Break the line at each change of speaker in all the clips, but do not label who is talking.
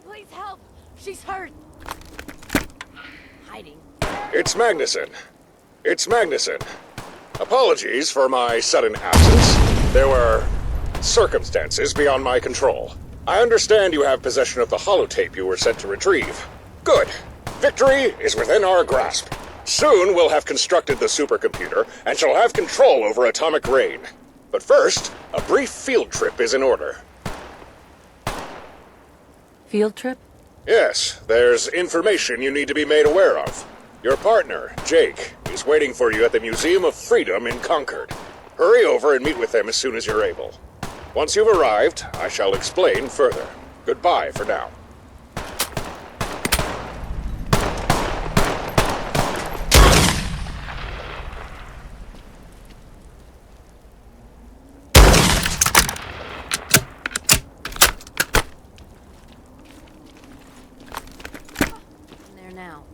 please help! She's hurt! Hiding.
It's Magnusson. It's Magnusson. Apologies for my sudden absence. There were circumstances beyond my control. I understand you have possession of the holotape you were sent to retrieve. Good. Victory is within our grasp. Soon we'll have constructed the supercomputer and shall have control over atomic rain. But first, a brief field trip is in order.
Field trip?
Yes, there's information you need to be made aware of. Your partner, Jake, is waiting for you at the Museum of Freedom in Concord. Hurry over and meet with them as soon as you're able. Once you've arrived, I shall explain further. Goodbye for now.
There now.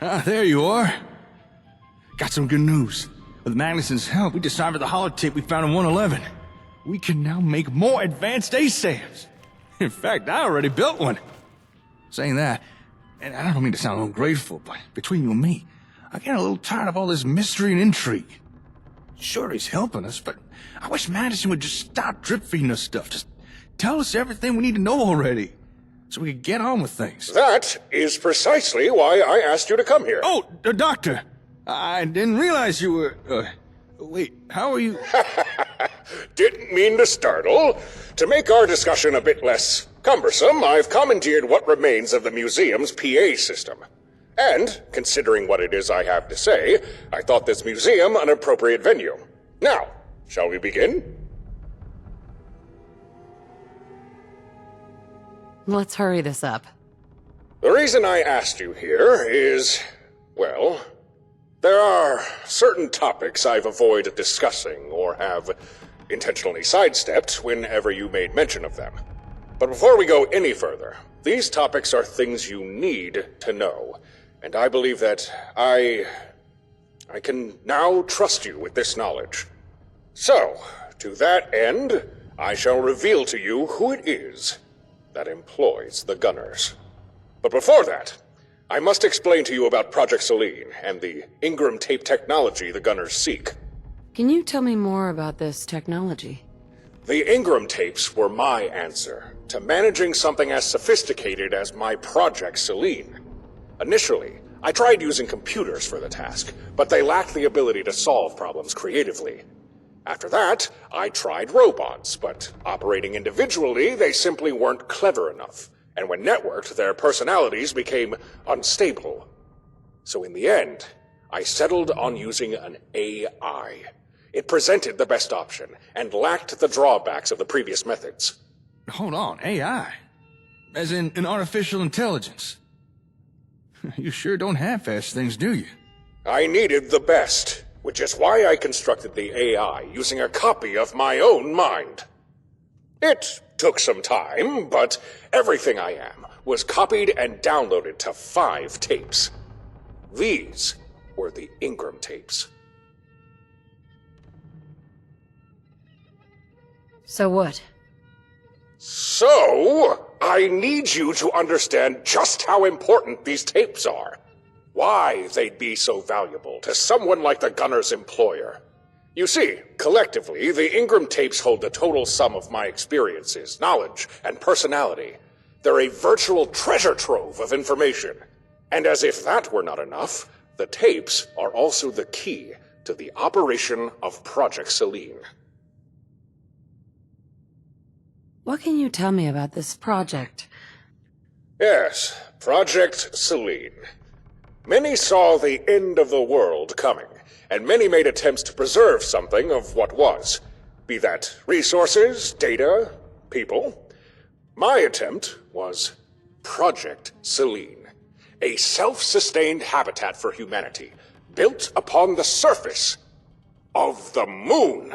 Ah, there you are. Got some good news. With Magnusson's help, we deciphered the holotape we found in 111. We can now make more advanced ASAMs. In fact, I already built one. Saying that, and I don't mean to sound ungrateful, but between you and me, I get a little tired of all this mystery and intrigue. Sure, he's helping us, but I wish Magnusson would just stop drip-feeding us stuff. Just tell us everything we need to know already, so we can get on with things.
That is precisely why I asked you to come here.
Oh, Doctor! I didn't realize you were, wait, how are you?
Didn't mean to startle. To make our discussion a bit less cumbersome, I've commandeered what remains of the museum's PA system. And, considering what it is I have to say, I thought this museum an appropriate venue. Now, shall we begin?
Let's hurry this up.
The reason I asked you here is, well, there are certain topics I've avoided discussing or have intentionally sidestepped whenever you made mention of them. But before we go any further, these topics are things you need to know, and I believe that I can now trust you with this knowledge. So, to that end, I shall reveal to you who it is that employs the Gunners. But before that, I must explain to you about Project Selene and the Ingram tape technology the Gunners seek.
Can you tell me more about this technology?
The Ingram tapes were my answer to managing something as sophisticated as my Project Selene. Initially, I tried using computers for the task, but they lacked the ability to solve problems creatively. After that, I tried robots, but operating individually, they simply weren't clever enough. And when networked, their personalities became unstable. So in the end, I settled on using an AI. It presented the best option, and lacked the drawbacks of the previous methods.
Hold on, AI? As in an artificial intelligence? You sure don't half-ass things, do you?
I needed the best, which is why I constructed the AI using a copy of my own mind. It took some time, but everything I am was copied and downloaded to 5 tapes. These were the Ingram tapes.
So what?
So, I need you to understand just how important these tapes are. Why they'd be so valuable to someone like the Gunner's employer. You see, collectively, the Ingram tapes hold the total sum of my experiences, knowledge, and personality. They're a virtual treasure trove of information. And as if that were not enough, the tapes are also the key to the operation of Project Selene.
What can you tell me about this project?
Yes, Project Selene. Many saw the end of the world coming, and many made attempts to preserve something of what was. Be that resources, data, people. My attempt was Project Selene, a self-sustained habitat for humanity, built upon the surface of the moon.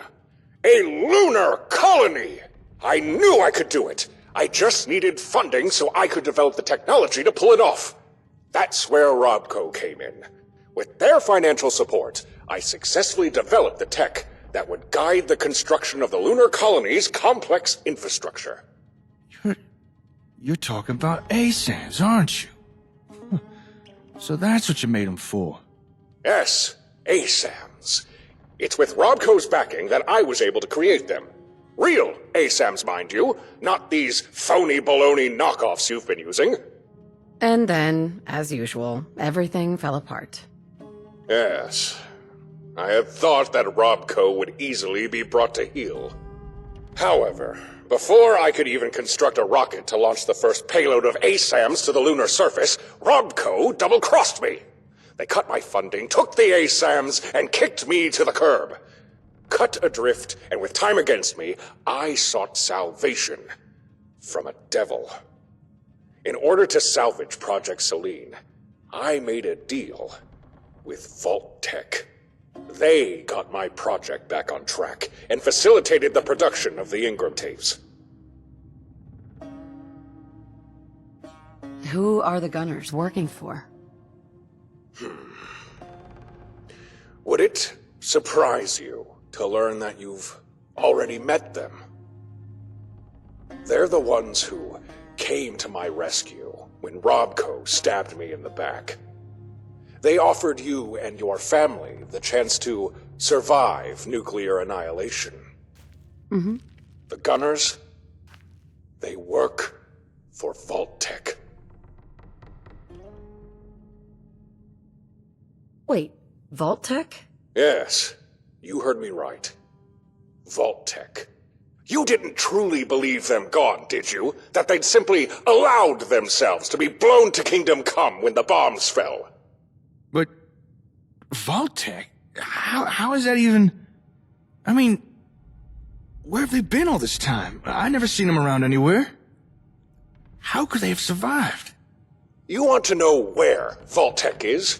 A lunar colony! I knew I could do it. I just needed funding so I could develop the technology to pull it off. That's where Robco came in. With their financial support, I successfully developed the tech that would guide the construction of the lunar colony's complex infrastructure.
You're talking about ASAMs, aren't you? So that's what you made them for.
Yes, ASAMs. It's with Robco's backing that I was able to create them. Real ASAMs, mind you, not these phony baloney knockoffs you've been using.
And then, as usual, everything fell apart.
Yes. I had thought that Robco would easily be brought to heel. However, before I could even construct a rocket to launch the first payload of ASAMs to the lunar surface, Robco double-crossed me. They cut my funding, took the ASAMs, and kicked me to the curb. Cut adrift, and with time against me, I sought salvation from a devil. In order to salvage Project Selene, I made a deal with Vault Tech. They got my project back on track and facilitated the production of the Ingram tapes.
Who are the Gunners working for?
Would it surprise you to learn that you've already met them? They're the ones who came to my rescue when Robco stabbed me in the back. They offered you and your family the chance to survive nuclear annihilation.
Mm-hmm.
The Gunners, they work for Vault Tech.
Wait, Vault Tech?
Yes, you heard me right. Vault Tech. You didn't truly believe them gone, did you? That they'd simply allowed themselves to be blown to Kingdom Come when the bombs fell?
But Vault-Tec? How is that even... I mean, where have they been all this time? I never seen them around anywhere. How could they have survived?
You want to know where Vault-Tec is?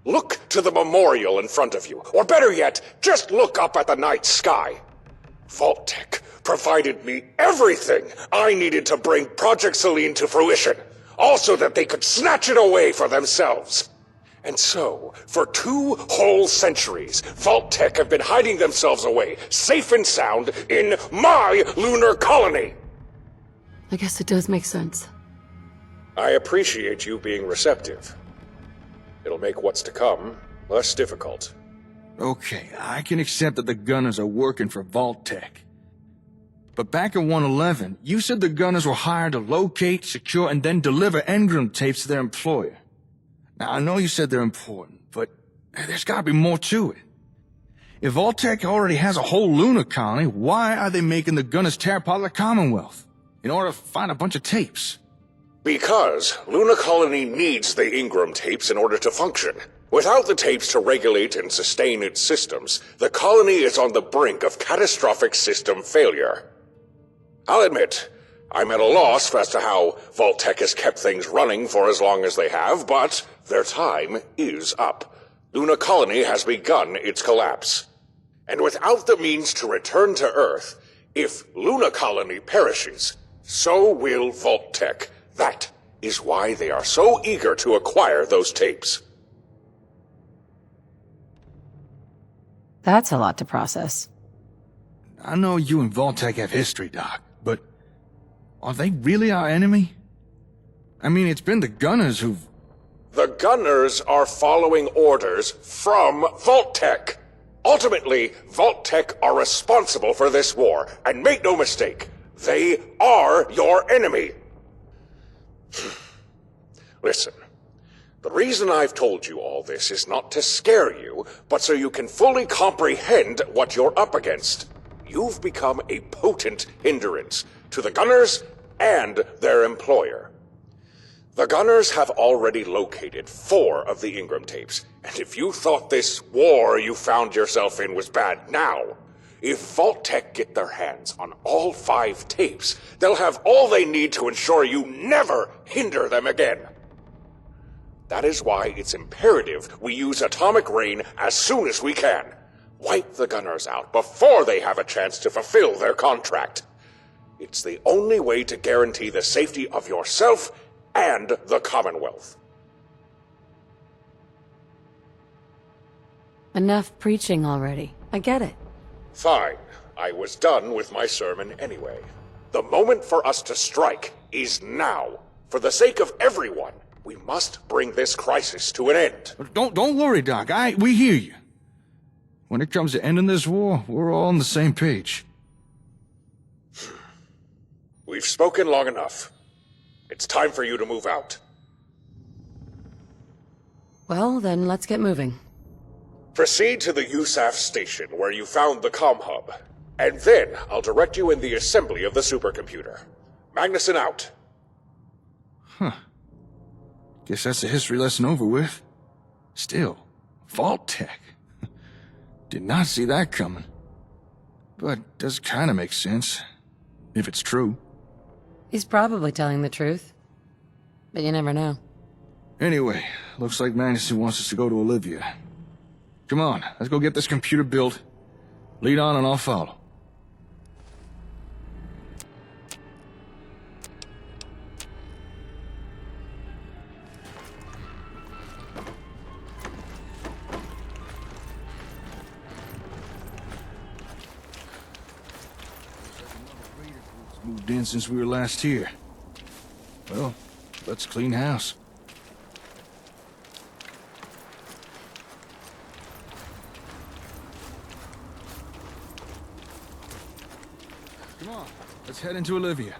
Look to the memorial in front of you, or better yet, just look up at the night sky. Vault-Tec provided me everything I needed to bring Project Selene to fruition, also that they could snatch it away for themselves. And so, for 2 whole centuries, Vault-Tec have been hiding themselves away, safe and sound, in my lunar colony.
I guess it does make sense.
I appreciate you being receptive. It'll make what's to come less difficult.
Okay, I can accept that the Gunners are working for Vault-Tec. But back in 111, you said the Gunners were hired to locate, secure, and then deliver Engram tapes to their employer. Now, I know you said they're important, but there's gotta be more to it. If Vault-Tec already has a whole lunar colony, why are they making the Gunners tear apart the Commonwealth? In order to find a bunch of tapes?
Because Luna Colony needs the Ingram tapes in order to function. Without the tapes to regulate and sustain its systems, the colony is on the brink of catastrophic system failure. I'll admit, I'm at a loss as to how Vault-Tec has kept things running for as long as they have, but their time is up. Luna Colony has begun its collapse. And without the means to return to Earth, if Luna Colony perishes, so will Vault-Tec. That is why they are so eager to acquire those tapes.
That's a lot to process.
I know you and Vault-Tec have history, Doc, but are they really our enemy? I mean, it's been the Gunners who've...
The Gunners are following orders from Vault-Tec. Ultimately, Vault-Tec are responsible for this war, and make no mistake, they are your enemy. Listen, the reason I've told you all this is not to scare you, but so you can fully comprehend what you're up against. You've become a potent hindrance to the Gunners and their employer. The gunners have already located 4 of the Ingram tapes, and if you thought this war you found yourself in was bad now, if Vault Tech get their hands on all 5 tapes, they'll have all they need to ensure you never hinder them again. That is why it's imperative we use atomic rain as soon as we can. Wipe the gunners out before they have a chance to fulfill their contract. It's the only way to guarantee the safety of yourself and the Commonwealth.
Enough preaching already. I get it.
Fine. I was done with my sermon anyway. The moment for us to strike is now. For the sake of everyone, we must bring this crisis to an end.
Don't worry, Doc. We hear you. When it comes to ending this war, we're all on the same page.
We've spoken long enough. It's time for you to move out.
Well, then let's get moving.
Proceed to the USAF station where you found the comm hub, and then I'll direct you in the assembly of the supercomputer. Magnusson out.
Huh. Guess that's a history lesson over with. Still, Vault Tech. Did not see that coming. But does kind of make sense, if it's true.
He's probably telling the truth. But you never know.
Anyway, looks like Magnusson wants us to go to Olivia. Come on, let's go get this computer built. Lead on and I'll follow. Moved in since we were last here. Well, let's clean house. Come on, let's head into Olivia.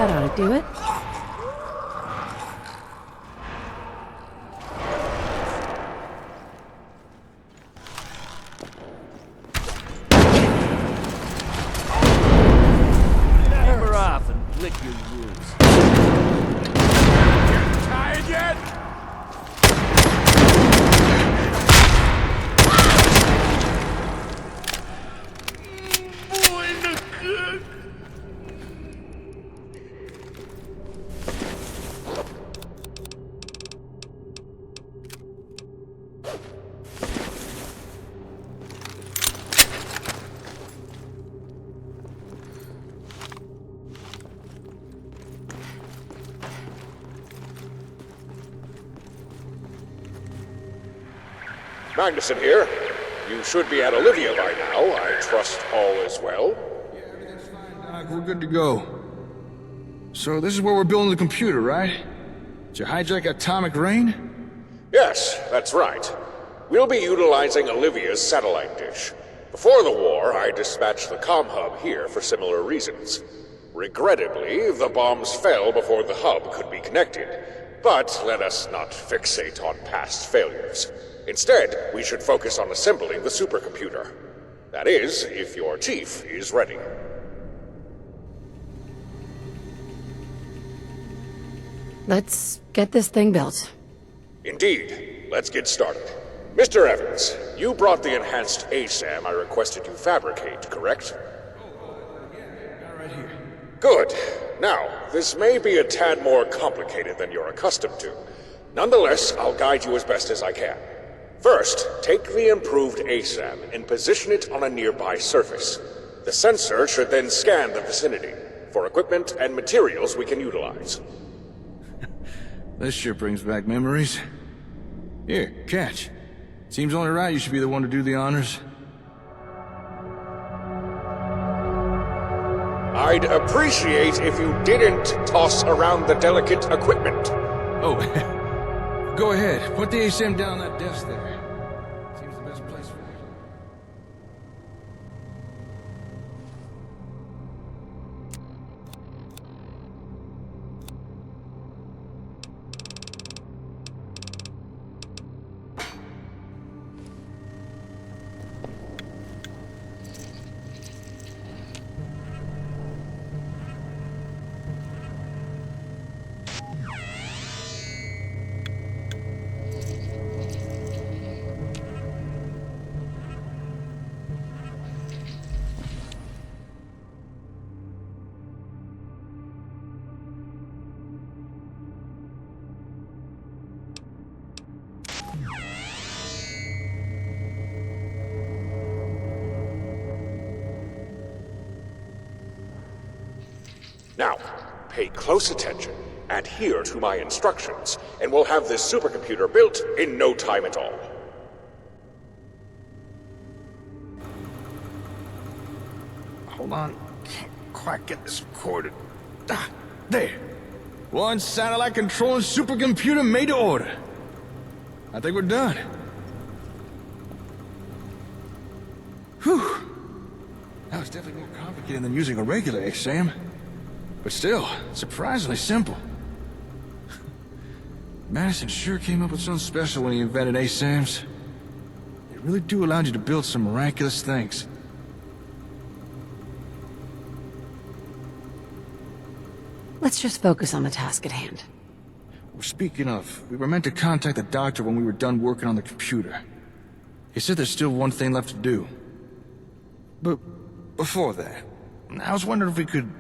That ought to do it.
Hammer off and lick your wounds.
Tired yet?
Magnusson here. You should be at Olivia by now. I trust all is well.
Yeah, everything's fine, Doc. We're good to go. So this is where we're building the computer, right? Did you hijack Atomic Rain?
Yes, that's right. We'll be utilizing Olivia's satellite dish. Before the war, I dispatched the comm hub here for similar reasons. Regrettably, the bombs fell before the hub could be connected. But let us not fixate on past failures. Instead, we should focus on assembling the supercomputer. That is, if your chief is ready.
Let's get this thing built.
Indeed. Let's get started. Mr. Evans, you brought the enhanced ASAM I requested you fabricate, correct?
Right here.
Good. Now, this may be a tad more complicated than you're accustomed to. Nonetheless, I'll guide you as best as I can. First, take the improved ASAM and position it on a nearby surface. The sensor should then scan the vicinity for equipment and materials we can utilize.
This sure brings back memories. Here, catch. Seems only right you should be the one to do the honors.
I'd appreciate if you didn't toss around the delicate equipment.
Oh, go ahead. Put the ASM down that desk there. Seems the best place for it.
Now, pay close attention, adhere to my instructions, and we'll have this supercomputer built in no time at all.
Hold on. Can't quite get this recorded. Ah, there. One satellite controlling supercomputer made to order. I think we're done. Whew. That was definitely more complicated than using a regular ASAM. But still, surprisingly simple. Madison sure came up with something special when he invented ASAMs. They really do allow you to build some miraculous things.
Let's just focus on the task at hand.
Well, speaking of, we were meant to contact the doctor when we were done working on the computer. He said there's still one thing left to do. But before that, I was wondering if we could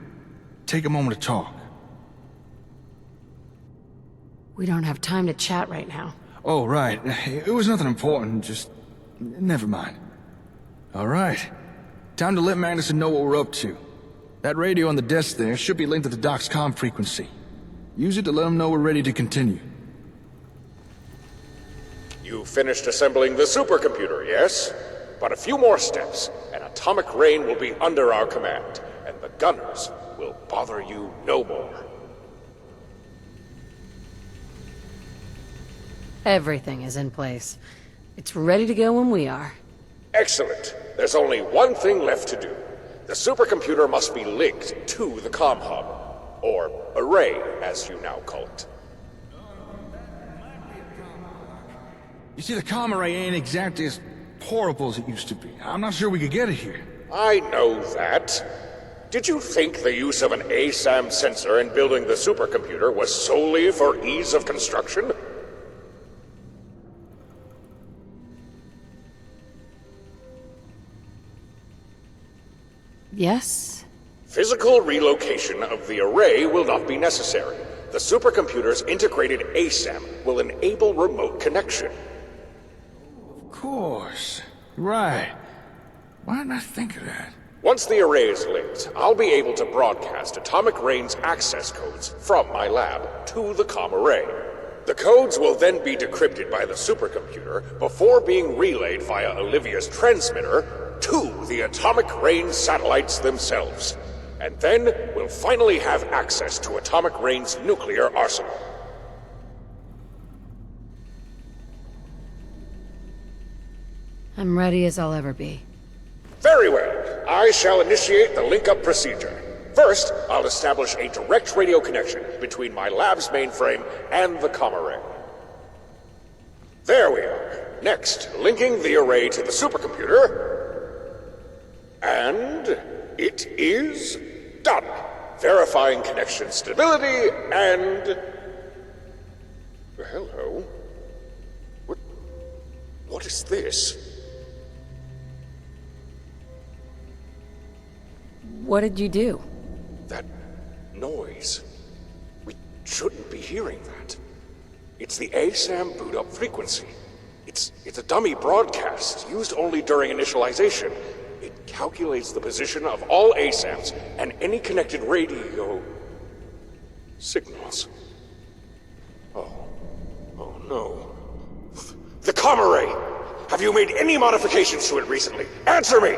take a moment to talk.
We don't have time to chat right now.
Oh, right. It was nothing important, just... never mind. All right. Time to let Magnusson know what we're up to. That radio on the desk there should be linked to the doc's comm frequency. Use it to let him know we're ready to continue.
You finished assembling the supercomputer, yes? But a few more steps, and Atomic Rain will be under our command, and the gunners will bother you no more.
Everything is in place. It's ready to go when we are.
Excellent. There's only one thing left to do. The supercomputer must be linked to the comm hub, or array, as you now call it.
You see, the comm array ain't exactly as portable as it used to be. I'm not sure we could get it here.
I know that. Did you think the use of an ASAM sensor in building the supercomputer was solely for ease of construction?
Yes?
Physical relocation of the array will not be necessary. The supercomputer's integrated ASAM will enable remote connection.
Of course. Right. Why didn't I think of that?
Once the array is linked, I'll be able to broadcast Atomic Rain's access codes from my lab to the comm array. The codes will then be decrypted by the supercomputer before being relayed via Olivia's transmitter to the atomic rain satellites themselves. And then we'll finally have access to Atomic Rain's nuclear arsenal.
I'm ready as I'll ever be.
Very well. I shall initiate the link-up procedure. First, I'll establish a direct radio connection between my lab's mainframe and the comm array. There we are. Next, linking the array to the supercomputer. And it is done. Verifying connection stability and... Hello? What is this?
What did you do?
That noise. We shouldn't be hearing that. It's the ASAM boot-up frequency. It's a dummy broadcast, used only during initialization. It calculates the position of all ASAMs and any connected radio... signals. Oh no. The comm array! Have you made any modifications to it recently? Answer me!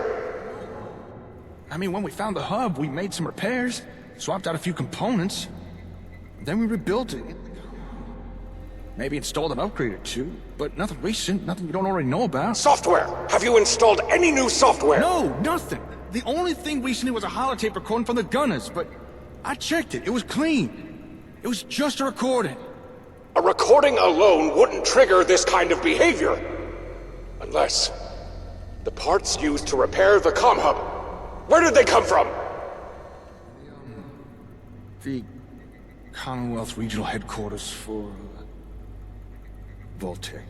I mean, when we found the hub, we made some repairs, swapped out a few components, then we rebuilt it. Maybe installed an upgrade or two, but nothing recent, nothing you don't already know about.
Software! Have you installed any new software?
No, nothing. The only thing recently was a holotape recording from the gunners, but I checked it. It was clean. It was just a recording.
A recording alone wouldn't trigger this kind of behavior. Unless the parts used to repair the comm hub. Where did they come from?
The Commonwealth Regional Headquarters for Vault-Tec.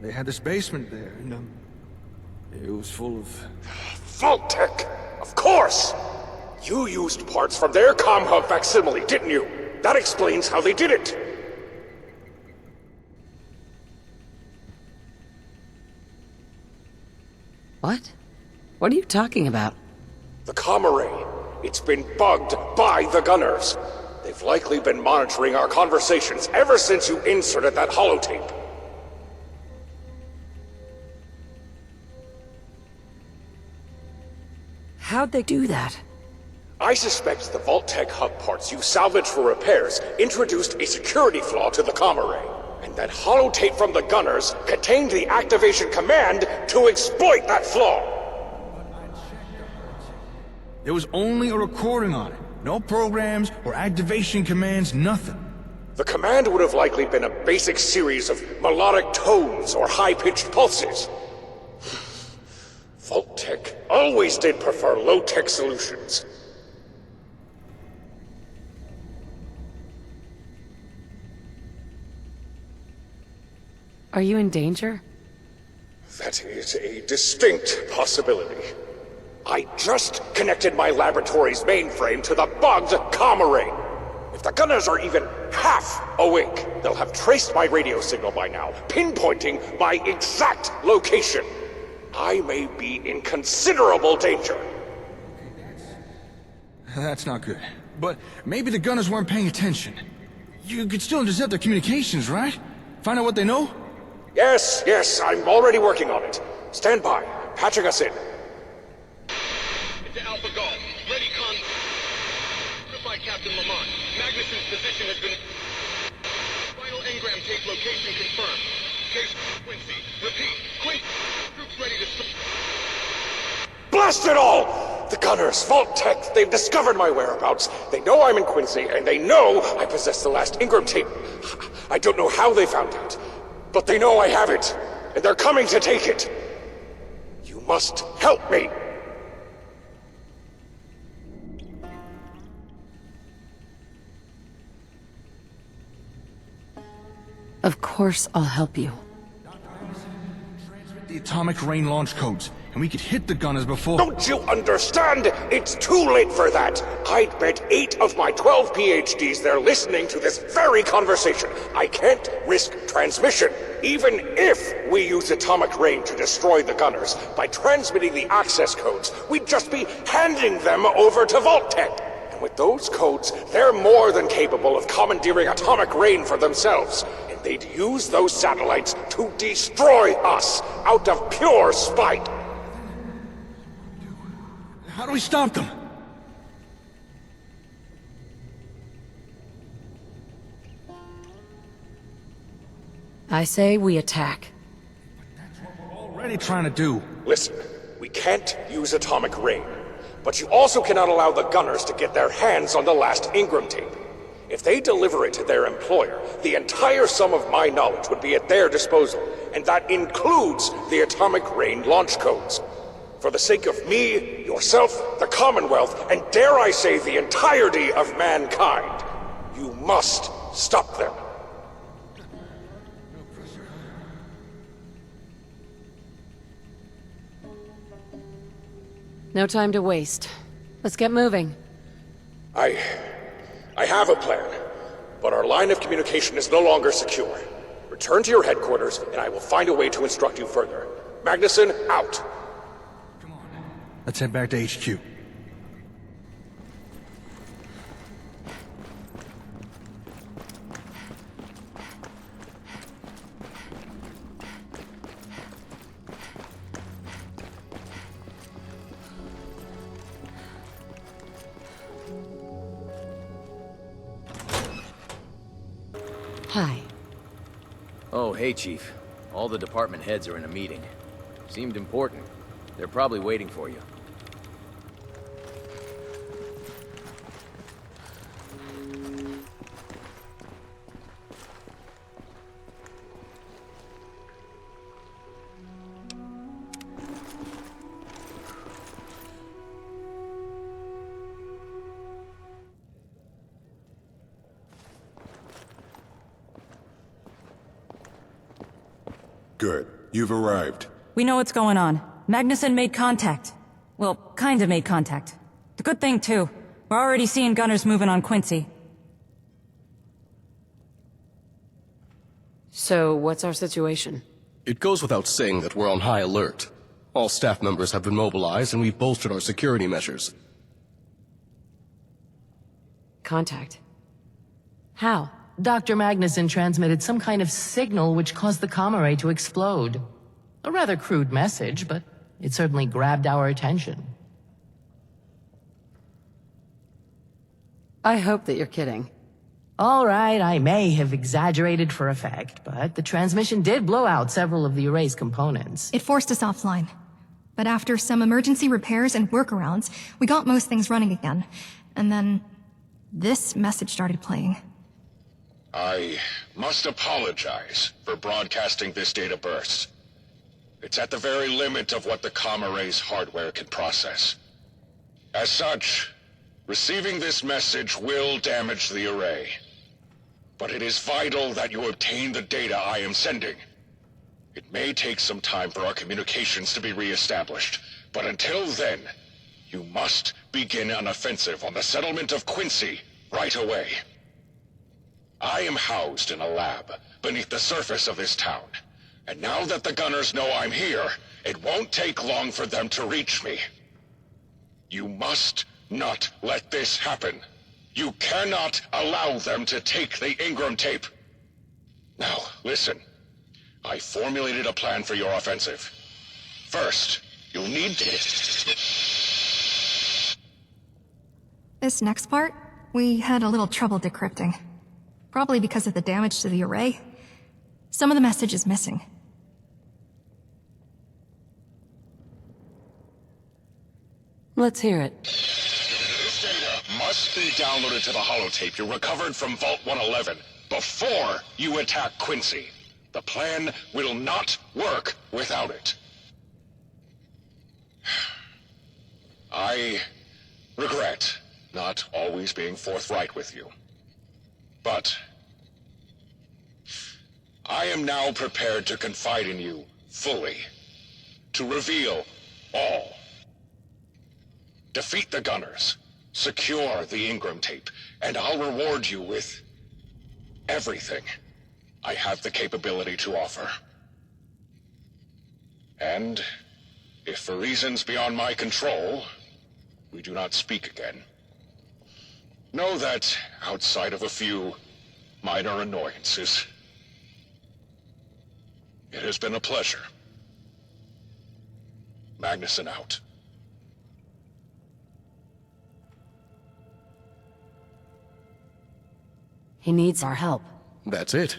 They had this basement there, and it was full of...
Vault-Tec! Of course! You used parts from their comm hub facsimile, didn't you? That explains how they did it.
What? What are you talking about?
The comm array. It's been bugged by the gunners. They've likely been monitoring our conversations ever since you inserted that holotape.
How'd they do that?
I suspect the Vault-Tec hub parts you salvaged for repairs introduced a security flaw to the comm array. And that holotape from the gunners contained the activation command to exploit that flaw.
There was only a recording on it. No programs or activation commands, nothing.
The command would have likely been a basic series of melodic tones or high-pitched pulses. Vault-Tec always did prefer low-tech solutions.
Are you in danger?
That is a distinct possibility. I just connected my laboratory's mainframe to the bugged comm array. If the gunners are even half awake, they'll have traced my radio signal by now, pinpointing my exact location. I may be in considerable danger.
That's not good. But maybe the gunners weren't paying attention. You could still intercept their communications, right? Find out what they know?
Yes, I'm already working on it. Stand by. Patching us in.
Into Alpha Golf. Ready, con... Notify Captain Lamont. Magnusson's position has been... Final engram tape location confirmed. Case Quincy. Repeat. Quincy. Troops ready to...
Blast it all! The gunners, Vault-Tec, they've discovered my whereabouts. They know I'm in Quincy, and they know I possess the last engram tape. I don't know how they found out, but they know I have it, and they're coming to take it. You must help me.
Of course I'll help you.
The atomic rain launch codes, and we could hit the gunners before...
Don't you understand? It's too late for that. I'd bet 8 of my 12 PhDs they're listening to this very conversation. I can't risk transmission. Even if we use atomic rain to destroy the gunners, by transmitting the access codes, we'd just be handing them over to Vault-Tec. with those codes, they're more than capable of commandeering atomic rain for themselves. And they'd use those satellites to destroy us out of pure spite.
How do we stop them?
I say we attack.
Already trying to do.
Listen, we can't use atomic rain, but you also cannot allow the gunners to get their hands on the last Ingram tape. If they deliver it to their employer, the entire sum of my knowledge would be at their disposal, and that includes the atomic rain launch codes. For the sake of me, yourself, the Commonwealth, and dare I say the entirety of mankind, you must stop them.
No time to waste. Let's get moving.
I have a plan, but our line of communication is no longer secure. Return to your headquarters, and I will find a way to instruct you further. Magnusson, out!
Let's head back to HQ.
Hi.
Oh, hey, Chief. All the department heads are in a meeting. Seemed important. They're probably waiting for you.
Good. You've arrived.
We know what's going on. Magnusson made contact. Well, kinda made contact. The good thing, too. We're already seeing gunners moving on Quincy.
So, what's our situation?
It goes without saying that we're on high alert. All staff members have been mobilized and we've bolstered our security measures.
Contact. How?
Dr. Magnusson transmitted some kind of signal which caused the comm array to explode. A rather crude message, but it certainly grabbed our attention.
I hope that you're kidding.
All right, I may have exaggerated for effect, but the transmission did blow out several of the array's components.
It forced us offline. But after some emergency repairs and workarounds, we got most things running again. And then this message started playing.
I must apologize for broadcasting this data burst. It's at the very limit of what the comm array's hardware can process. As such, receiving this message will damage the array. But it is vital that you obtain the data I am sending. It may take some time for our communications to be re-established, but until then, you must begin an offensive on the settlement of Quincy right away. I am housed in a lab beneath the surface of this town, and now that the gunners know I'm here, it won't take long for them to reach me. You must not let this happen. You cannot allow them to take the Ingram tape. Now, listen. I formulated a plan for your offensive. First, you'll need to...
This next part, we had a little trouble decrypting. Probably because of the damage to the array. Some of the message is missing.
Let's hear it.
This data must be downloaded to the holotape you recovered from Vault 111 before you attack Quincy. The plan will not work without it. I regret not always being forthright with you. But I am now prepared to confide in you fully, to reveal all. Defeat the gunners, secure the Ingram tape, and I'll reward you with everything I have the capability to offer. And if for reasons beyond my control, we do not speak again,
Know that, outside of a few minor annoyances, it has been a pleasure. Magnusson out.
He needs our help.
That's it.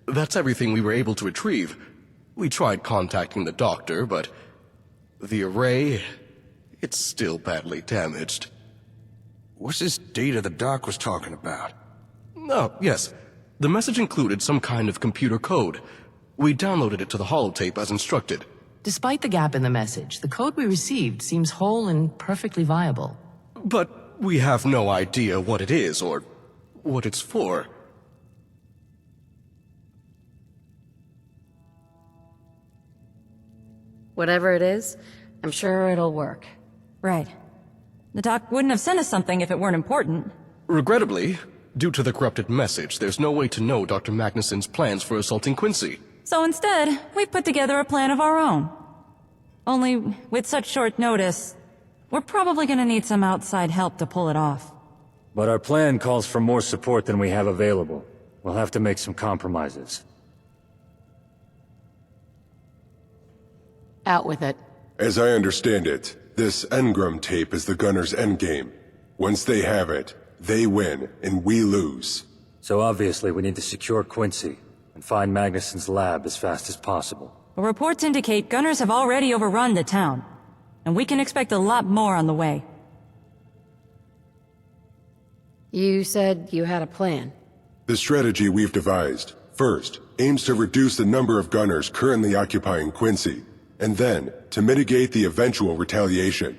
That's everything we were able to retrieve. We tried contacting the doctor, but the array, it's still badly damaged.
What's this data the doc was talking about?
Oh, yes. The message included some kind of computer code. We downloaded it to the holotape as instructed.
Despite the gap in the message, the code we received seems whole and perfectly viable.
But we have no idea what it is or what it's for.
Whatever it is, I'm sure it'll work.
Right. The doc wouldn't have sent us something if it weren't important.
Regrettably, due to the corrupted message, there's no way to know Dr. Magnusson's plans for assaulting Quincy.
So instead, we put together a plan of our own. Only, with such short notice, we're probably gonna need some outside help to pull it off.
But our plan calls for more support than we have available. We'll have to make some compromises.
Out with it.
As I understand it, this Engram tape is the gunner's endgame. Once they have it, they win, and we lose.
So obviously we need to secure Quincy, and find Magnusson's lab as fast as possible.
But reports indicate gunners have already overrun the town, and we can expect a lot more on the way.
You said you had a plan.
The strategy we've devised, first, aims to reduce the number of gunners currently occupying Quincy, and then, to mitigate the eventual retaliation.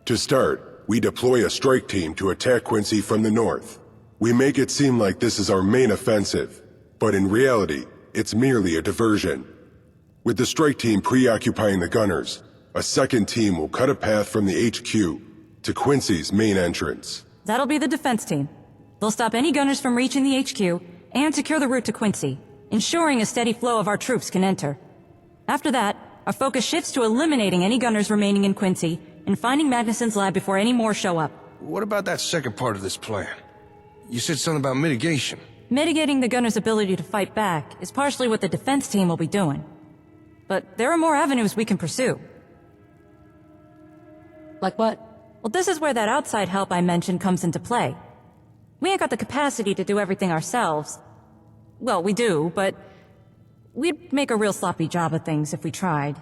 To start, we deploy a strike team to attack Quincy from the north. We make it seem like this is our main offensive, but in reality, it's merely a diversion. With the strike team preoccupying the gunners, a second team will cut a path from the HQ to Quincy's main entrance.
That'll be the defense team. They'll stop any gunners from reaching the HQ, and secure the route to Quincy, ensuring a steady flow of our troops can enter. After that, our focus shifts to eliminating any gunners remaining in Quincy, and finding Magnusson's lab before any more show up.
What about that second part of this plan? You said something about mitigation.
Mitigating the gunners' ability to fight back is partially what the defense team will be doing. But there are more avenues we can pursue.
Like what?
Well, this is where that outside help I mentioned comes into play. We ain't got the capacity to do everything ourselves. Well, we do, but we'd make a real sloppy job of things if we tried.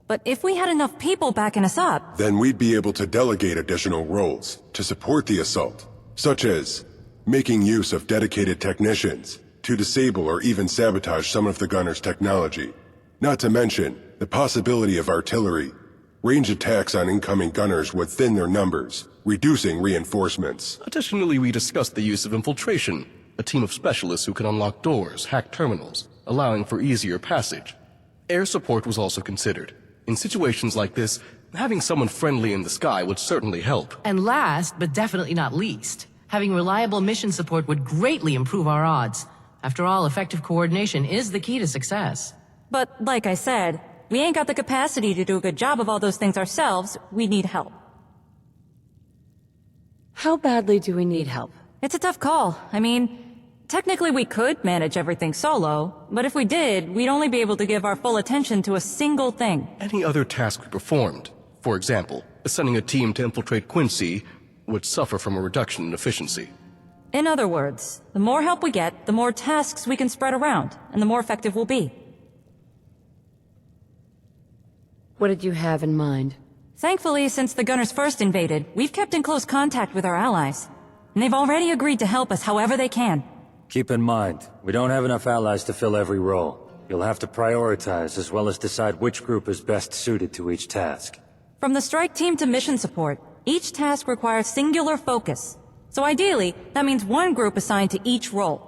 But if we had enough people backing us up...
Then we'd be able to delegate additional roles to support the assault, such as making use of dedicated technicians to disable or even sabotage some of the gunner's technology. Not to mention the possibility of artillery. Range attacks on incoming gunners would thin their numbers, reducing reinforcements.
Additionally, we discussed the use of infiltration, a team of specialists who can unlock doors, hack terminals, allowing for easier passage. Air support was also considered. In situations like this, having someone friendly in the sky would certainly help.
And last, but definitely not least, having reliable mission support would greatly improve our odds. After all, effective coordination is the key to success.
But, like I said, we ain't got the capacity to do a good job of all those things ourselves. We need help.
How badly do we need help?
It's a tough call. I mean, technically we could manage everything solo, but if we did, we'd only be able to give our full attention to a single thing.
Any other task we performed, for example, sending a team to infiltrate Quincy, would suffer from a reduction in efficiency.
In other words, the more help we get, the more tasks we can spread around, and the more effective we'll be.
What did you have in mind?
Thankfully, since the Gunners first invaded, we've kept in close contact with our allies. And they've already agreed to help us however they can.
Keep in mind, we don't have enough allies to fill every role. You'll have to prioritize as well as decide which group is best suited to each task.
From the strike team to mission support, each task requires singular focus. So ideally, that means one group assigned to each role.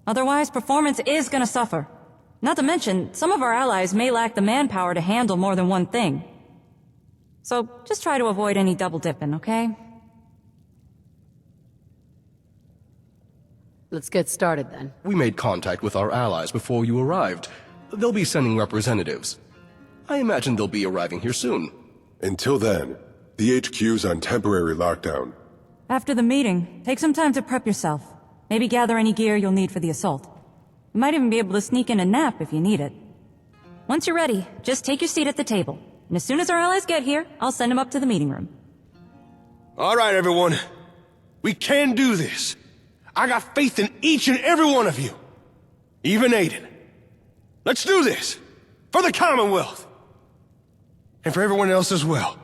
Otherwise, performance is gonna suffer. Not to mention, some of our allies may lack the manpower to handle more than one thing. So, just try to avoid any double dipping, okay?
Let's get started then.
We made contact with our allies before you arrived. They'll be sending representatives. I imagine they'll be arriving here soon.
Until then, the HQ's on temporary lockdown.
After the meeting, take some time to prep yourself. Maybe gather any gear you'll need for the assault. You might even be able to sneak in a nap if you need it. Once you're ready, just take your seat at the table. And as soon as our allies get here, I'll send them up to the meeting room.
All right, everyone. We can do this. I got faith in each and every one of you. Even Aiden. Let's do this. For the Commonwealth. And for everyone else as well.